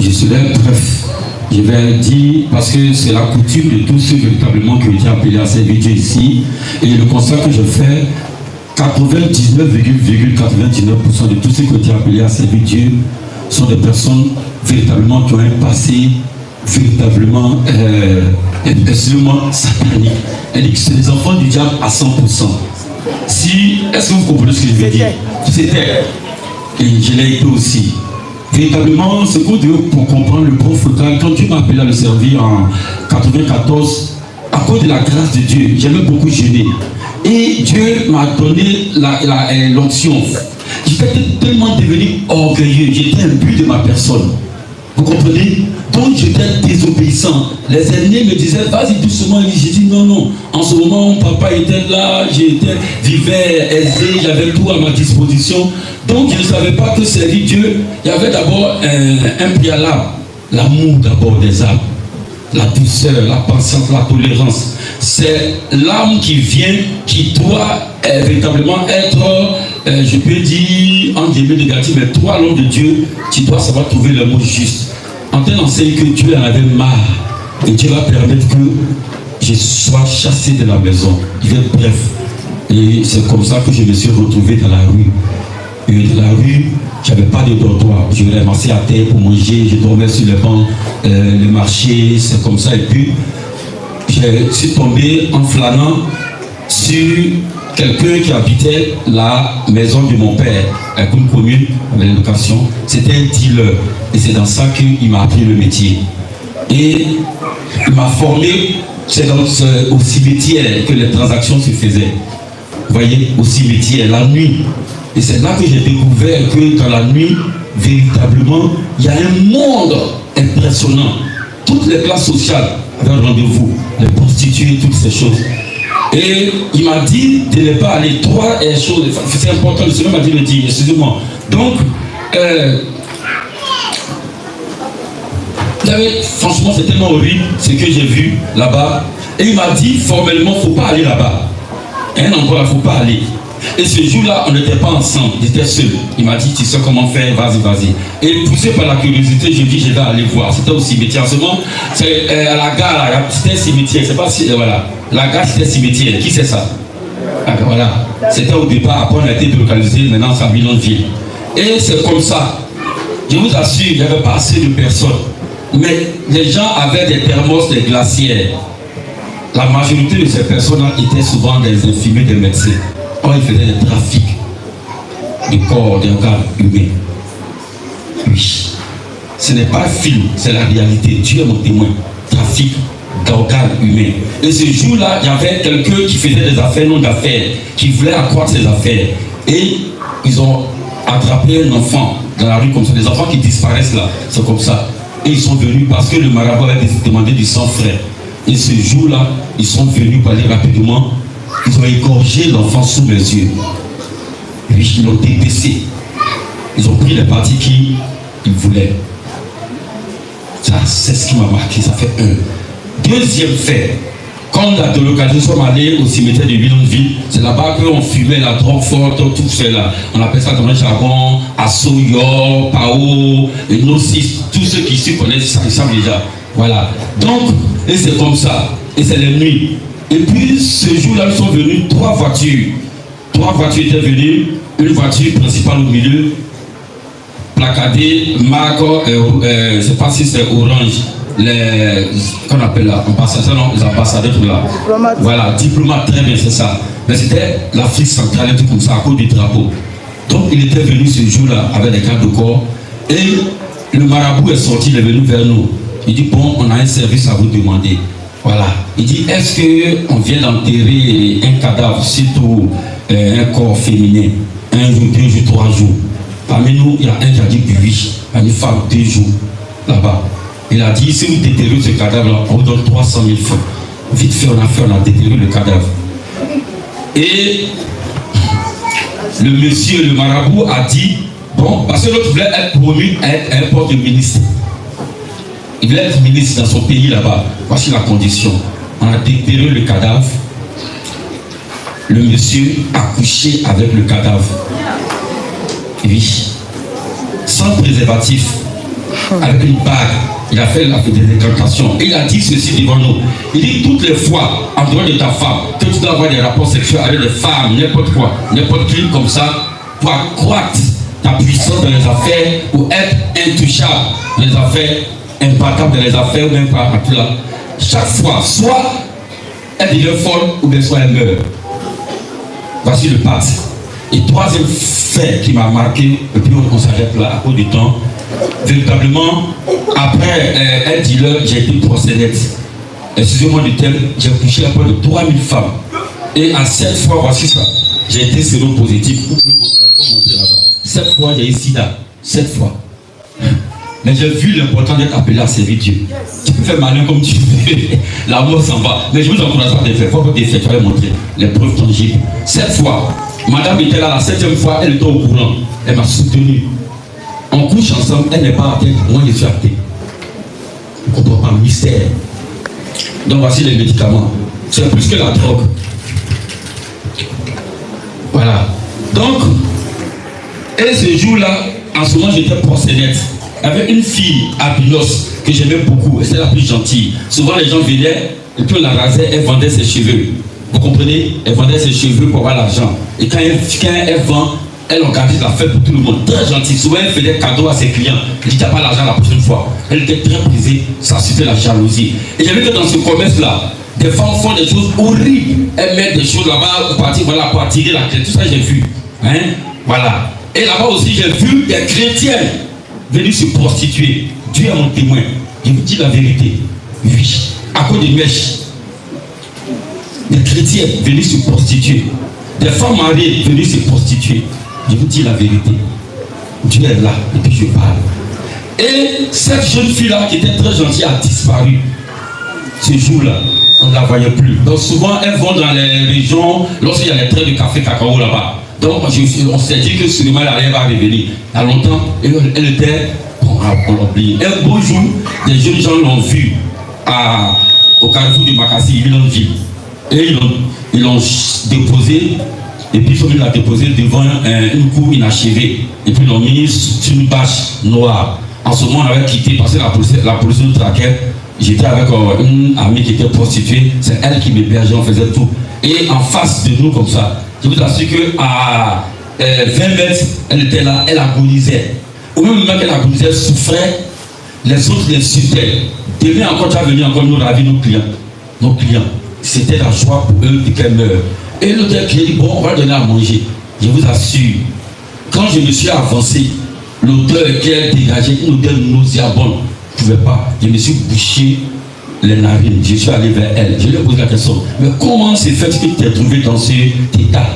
Je serai bref. Je vais dire, parce que c'est la coutume de tous ceux véritablement qui ont été appelés à servir Dieu ici. Et le constat que je fais, 99,99% de tous ceux qui ont été appelés à servir Dieu sont des personnes véritablement qui ont un passé véritablement excusez-moi, satanique. C'est des enfants du diable à 100%. Si, est-ce que vous comprenez ce que je veux dire? C'était. Et je l'ai été aussi. Véritablement, ce qu'on doit pour comprendre le bon frugal, quand Dieu m'a appelé à le servir en 94, à cause de la grâce de Dieu, j'aimais beaucoup jeûner. Et Dieu m'a donné l'onction. J'étais tellement devenu orgueilleux, j'étais imbu de ma personne. Vous comprenez? Donc j'étais désobéissant. Les aînés me disaient, vas-y doucement. J'ai dit non. En ce moment, mon papa était là, vivais aisé, j'avais tout à ma disposition. Donc je ne savais pas que servir Dieu, il y avait d'abord un préalable. L'amour d'abord des âmes, la douceur, la patience, la tolérance. C'est l'âme qui vient, qui doit véritablement être, je peux dire, en guillemets négatif, mais toi, l'homme de Dieu, tu dois savoir trouver le mot juste. En tel enseigne que Dieu en avait marre, et Dieu va permettre que je sois chassé de la maison. Il est bref. Et c'est comme ça que je me suis retrouvé dans la rue. Et dans la rue, je n'avais pas de dortoir. Je ramassais à terre pour manger, je dormais sur les bancs, le marché, c'est comme ça. Et puis, je suis tombé en flânant sur quelqu'un qui habitait la maison de mon père, une commune, avec l'éducation. C'était un dealer. Et c'est dans ça qu'il m'a appris le métier. Et il m'a formé, c'est au cimetière que les transactions se faisaient. Vous voyez, au cimetière, la nuit. Et c'est là que j'ai découvert que dans la nuit, véritablement, il y a un monde impressionnant. Toutes les classes sociales avaient un rendez-vous, les prostituées, toutes ces choses. Et il m'a dit de ne pas aller. Trois choses, c'est important, le Seigneur m'a dit de le dire, excusez-moi. Donc, franchement, c'est tellement horrible ce que j'ai vu là-bas. Et il m'a dit formellement, il ne faut pas aller là-bas. Un endroit, il ne faut pas aller. Et ce jour-là, on n'était pas ensemble, j'étais seul. Il m'a dit, tu sais comment faire, vas-y. Et poussé par la curiosité, je dis, je vais aller voir. C'était au cimetière. En ce moment, c'est à la gare, c'était un cimetière. C'est pas si, voilà. La gare, c'était un cimetière. Qui c'est ça? Voilà. C'était au départ, après on a été délocalisé, maintenant c'est à Millonville. Et c'est comme ça. Je vous assure, il n'y avait pas assez de personnes. Mais les gens avaient des thermos, des glacières. La majorité de ces personnes-là étaient souvent des infirmiers, des médecins. Or, ils faisaient des trafics du corps d'un gars humain. Oui. Ce n'est pas un film, c'est la réalité. Dieu est mon témoin. Trafic d'organes humains. Et ce jour-là, il y avait quelqu'un qui faisait des affaires, non d'affaires, qui voulait accroître ses affaires. Et ils ont attrapé un enfant dans la rue comme ça. Des enfants qui disparaissent là, c'est comme ça. Et ils sont venus parce que le marabout avait demandé du sang frais. Et ce jour-là, ils sont venus parler rapidement. Ils ont égorgé l'enfant sous mes yeux. Oui, ils l'ont dépecé. Ils ont pris les parties qu'ils voulaient. Ça, c'est ce qui m'a marqué. Ça fait un. Deuxième fait. Quand la délocalisation sommes allés au cimetière de Millonville, c'est là-bas qu'on fumait la drogue forte, tout cela. On appelle ça dans le jargon, Assoyor, Pao, et Gnosis. Tous ceux qui se connaissent, ça, ils savent déjà. Voilà. Donc, et c'est comme ça. Et c'est la nuit. Et puis, ce jour-là, ils sont venus trois voitures. Trois voitures étaient venues. Une voiture principale au milieu, placardée, marque, je ne sais pas si c'est orange. Qu'on appelle là, ambassadeurs, non, les ambassadeurs tout là. Diplomate. Voilà, diplomate, très bien, c'est ça. Mais c'était l'Afrique centrale et tout comme ça, à cause du drapeau. Donc il était venu ce jour-là avec des gardes de corps. Et le marabout est sorti, il est venu vers nous. Il dit, bon, on a un service à vous demander. Voilà. Il dit, est-ce qu'on vient d'enterrer un cadavre, surtout un corps féminin, un jour, 2 jours, 3 jours. Parmi nous, il y a un qui a dit oui, une femme 2 jours, là-bas. Il a dit, si vous déterrez ce cadavre-là, on vous donne 300 000 francs. Vite fait, on a déterré le cadavre. Et le monsieur, le marabout, a dit, bon, parce que l'autre voulait être promu à être un poste de ministre. Il voulait être ministre dans son pays là-bas. Voici la condition. On a déterré le cadavre. Le monsieur a couché avec le cadavre. Oui. Sans préservatif. avec une bague. Il a fait des incantations. Il a dit ceci devant nous. Il dit toutes les fois, en dehors de ta femme, que tu dois avoir des rapports sexuels avec des femmes, n'importe quoi, n'importe qui comme ça, pour accroître ta puissance dans les affaires, pour être intouchable dans les affaires, imbattable dans les affaires, ou même pas à tout là. Chaque fois, soit elle devient folle, ou bien soit elle meurt. Voici le pacte. Et troisième fait qui m'a marqué, et puis on s'arrête là à cause du temps. Véritablement, après un dealer, j'ai été proxénète. Excusez-moi du thème, j'ai couché à près de 3000 femmes. Et en 7 fois, voici ça, j'ai été séropositif. Vous pouvez monter là-bas. 7 fois, j'ai eu sida. 7 fois. Mais j'ai vu l'important d'être appelé à servir Dieu. Tu peux faire malin comme tu veux. La mort s'en va. Mais je vous encourage à faire. Il faut que tu fasses, tu vas montrer les preuves tangibles. 7 fois. Madame était là, la 7e fois, elle était au courant. Elle m'a soutenu. On couche ensemble, elle n'est pas athée, moi je suis athée. On ne comprend pas mystère. Donc voici les médicaments. C'est plus que la drogue. Voilà. Donc, et ce jour-là, en ce moment j'étais proxénète. Il y avait une fille à Pilos que j'aimais beaucoup, et c'est la plus gentille. Souvent les gens venaient, et puis on la rasait, elle vendait ses cheveux. Vous comprenez? Elle vendait ses cheveux pour avoir l'argent. Et quand elle vend, elle organisait la fête pour tout le monde. Très gentille. Souvent, elle faisait des cadeaux à ses clients. Elle dit, tu n'as pas l'argent la prochaine fois. Elle était très brisée. Ça suscitait la jalousie. Et j'ai vu que dans ce commerce-là, des femmes font des choses horribles. Elles mettent des choses là-bas pour partir, voilà, pour attirer la clé. Tout ça, j'ai vu. Hein? Voilà. Et là-bas aussi, j'ai vu des chrétiens venus se prostituer. Dieu est mon témoin. Je vous dis la vérité. Oui. À cause des mèches. Des chrétiens venus se prostituer. Des femmes mariées venues se prostituer. Je vous dis la vérité. Dieu est là et puis je parle. Et cette jeune fille-là qui était très gentille a disparu. Ce jour-là, on ne la voyait plus. Donc souvent, elles vont dans les régions, lorsqu'il y a les traits de café cacao là-bas. Donc on s'est dit que sûrement elle va revenir. Il y a longtemps, elle était, on l'a oublié. Un beau jour, des jeunes gens l'ont vue au carrefour de Makassi, ils l'ont vu. Et ils l'ont déposé, et puis ils l'ont déposé devant une cour inachevée. Et puis ils l'ont mis sur une bâche noire. En ce moment, on avait quitté parce que la police nous traquait. J'étais avec une amie qui était prostituée. C'est elle qui m'hébergeait, on faisait tout. Et en face de nous, comme ça, je vous assure qu'à 20 mètres, elle était là, elle agonisait. Au même moment qu'elle agonisait, elle souffrait, les autres l'insultaient. Demain encore, tu as venu encore nous ravir nos clients. Nos clients. C'était la joie pour eux qu'elle meure. Et l'autre qui a dit, bon, on va donner à manger. Je vous assure, quand je me suis avancé, l'odeur qu'elle dégageait, une odeur nauséabonde, je ne pouvais pas. Je me suis bouché les narines. Je suis allé vers elle. Je lui ai posé la question, mais comment c'est fait que tu t'es trouvé dans cet état?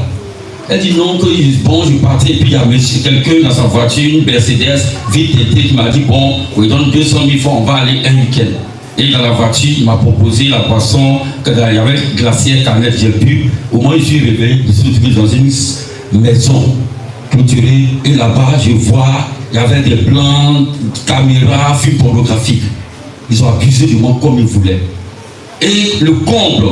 Elle dit non, que bon, je partais, et puis il y a quelqu'un dans sa voiture, une Mercedes, vite été, qui m'a dit, bon, on lui donne 200 000 francs, on va aller un week-end. Et dans la voiture, il m'a proposé la boisson, il y avait glacière, canette, j'ai bu. Au moins, je suis réveillé, je suis retrouvé dans une maison clôturée. Et là-bas, je vois, il y avait des blancs, caméras, films pornographiques. Ils ont abusé de moi comme ils voulaient. Et le comble,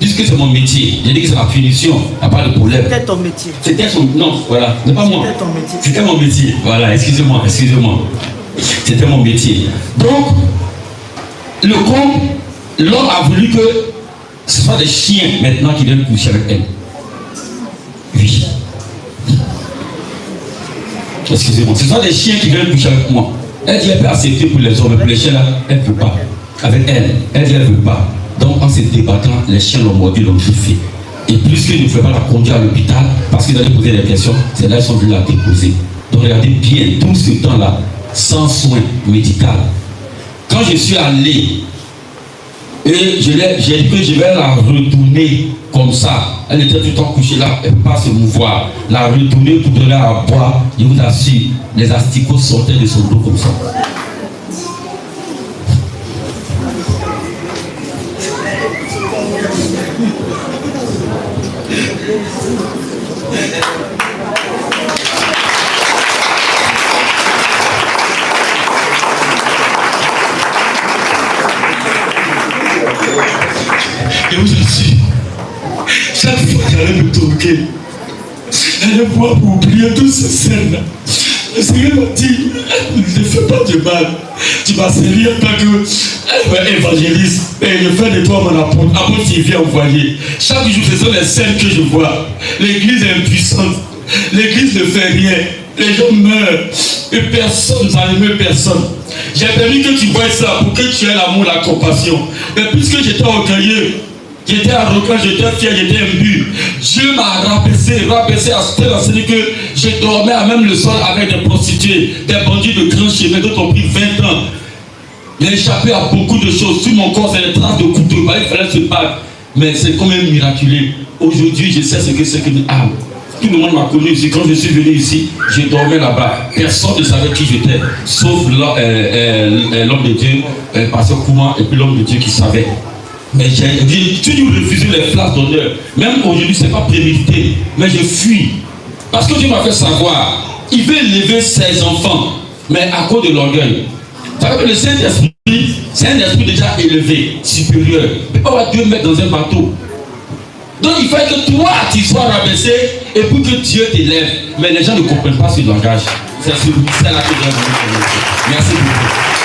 puisque c'est mon métier, j'ai dit que c'est la punition, il n'y a pas de problème. C'était ton métier. C'était son... Non, voilà, c'est pas moi. C'était ton métier. C'était mon métier. Voilà, excusez-moi. C'était mon métier. Donc, le comble, l'homme a voulu que ce soit des chiens maintenant qui viennent coucher avec elle. Oui. Excusez-moi. Ce sont des chiens qui viennent coucher avec moi. Elle dit elle peut accepter pour les hommes, mais pour les chiens là, elle ne peut pas. Avec elle, elle dit elle ne veut pas. Donc en se débattant, les chiens l'ont mordu, l'ont griffé. Et puisqu'ils ne pouvaient pas la conduire à l'hôpital, parce qu'ils allaient poser des questions, c'est là qu'ils sont venus la déposer. Donc regardez bien tout ce temps-là, sans soin médical. Quand je suis allé, et j'ai dit que je vais la retourner comme ça. Elle était tout le temps couchée là, elle ne peut pas se mouvoir. La retourner pour donner à boire, je vous assure, les asticots sortaient de son dos comme ça. Je vous assure, chaque fois qu'elle allait me toquer, elle allait voir pour oublier toutes ces scènes-là. Le Seigneur m'a dit, ne fais pas de mal. Tu vas servir en tant qu'évangéliste. Et je fais de toi mon apôtre. Apôtre, il vient envoyer. Chaque jour, ce sont les scènes que je vois. L'église est impuissante. L'église ne fait rien. Les gens meurent. Et personne, ça ne meurt personne. J'ai permis que tu vois ça pour que tu aies l'amour, la compassion. Et puisque j'étais orgueilleux, j'étais arrogant, j'étais fier, j'étais imbu, Dieu m'a rabaissé à tel enseigné que je dormais à même le sol avec des prostituées, des bandits de grands chemins, d'autres ont pris 20 ans. J'ai échappé à beaucoup de choses. Sur mon corps, c'est des traces de couteau. Il fallait se battre. Mais c'est quand même miraculeux. Aujourd'hui, je sais ce que c'est qu'une âme. Tout le monde m'a connu ici. Quand je suis venu ici, je dormais là-bas. Personne ne savait qui j'étais, sauf l'homme de Dieu, Pasteur Kouma, et puis l'homme de Dieu qui savait. Mais j'ai toujours refusé les places d'honneur. Même aujourd'hui, ce n'est pas prémédité. Mais je fuis. Parce que Dieu m'a fait savoir, il veut élever ses enfants, mais à cause de l'orgueil. Vous savez que le Saint-Esprit, c'est un esprit déjà élevé, supérieur. Il ne peut pas avoir Dieu mettre dans un bateau. Donc il faut que toi, tu sois rabaissé et pour que Dieu t'élève. Mais les gens ne comprennent pas ce langage. C'est là que j'ai voulu. Merci beaucoup.